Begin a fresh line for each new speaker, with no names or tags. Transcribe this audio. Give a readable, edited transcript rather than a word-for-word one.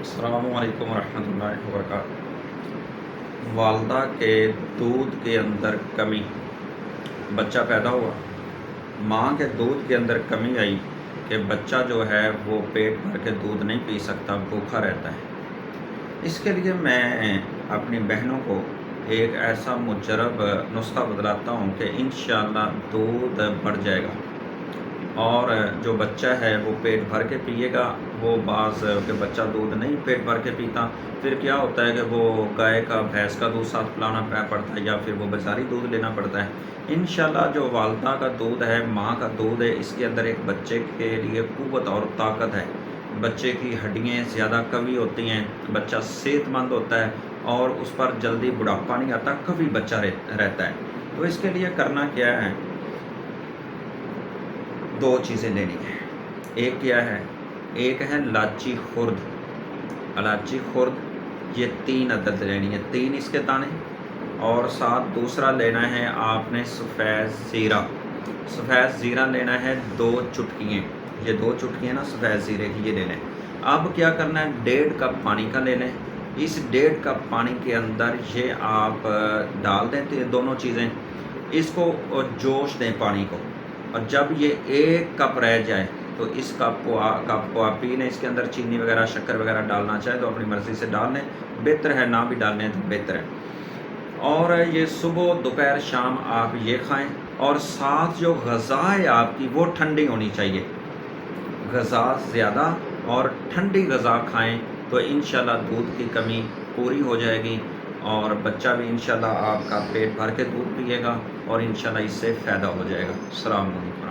अस्सलामु अलैकुम रहमतुल्लाहि वबरकातुहू। वालदा के दूध के अंदर कमी, बच्चा पैदा हुआ, माँ के दूध के अंदर कमी आई कि बच्चा जो है वो पेट भर के दूध नहीं पी सकता, भूखा रहता है। इसके लिए मैं अपनी बहनों को एक ऐसा मुजरब नुस्खा बतलाता हूँ कि इंशाअल्लाह दूध बढ़ जाएगा और जो बच्चा है वो पेट भर के पिएगा। वो बाज़ के बच्चा दूध नहीं पेट भर के पीता, फिर क्या होता है कि वो गाय का भैंस का दूध साथ पिलाना पड़ता है या फिर वो बाज़ारी दूध लेना पड़ता है। इंशाल्लाह जो वालदा का दूध है, माँ का दूध है, इसके अंदर एक बच्चे के लिए क़ुव्वत और ताकत है। बच्चे की हड्डियाँ ज़्यादा कवी होती हैं, बच्चा सेहतमंद होता है और उस पर जल्दी बुढ़ापा नहीं आता, कभी बच्चा रहता है। तो इसके लिए करना क्या है, दो चीज़ें लेनी है। एक क्या है, एक है इलायची खुर्द, इलायची खुर्द, ये 3 अदद लेनी है, 3 इसके दाने। और साथ दूसरा लेना है आपने सफ़ेद ज़ीरा, सफ़ेद ज़ीरा लेना है 2 चुटकियाँ, ये 2 चुटकियाँ ना सफ़ेद ज़ीरे की ये ले लें। अब क्या करना है, 1.5 कप पानी का ले लें। इस 1.5 कप पानी के अंदर ये आप डाल दें तो ये दोनों चीज़ें, इसको जोश दें पानी को, और जब ये 1 कप रह जाए तो इस कप को आप पी लें। इसके अंदर चीनी वगैरह शक्कर वगैरह डालना चाहे तो अपनी मर्ज़ी से डाल लें, बेहतर है, ना भी डालें तो बेहतर है। और ये सुबह दोपहर शाम आप ये खाएं, और साथ जो ग़ज़ा है आपकी वो ठंडी होनी चाहिए। ग़ज़ा ज़्यादा और ठंडी ग़ज़ा खाएं तो इंशाल्लाह दूध की कमी पूरी हो जाएगी और बच्चा भी इंशाल्लाह आपका पेट भर के दूध पिएगा और इंशाल्लाह इससे फ़ायदा हो जाएगा। अस्सलाम वालेकुम।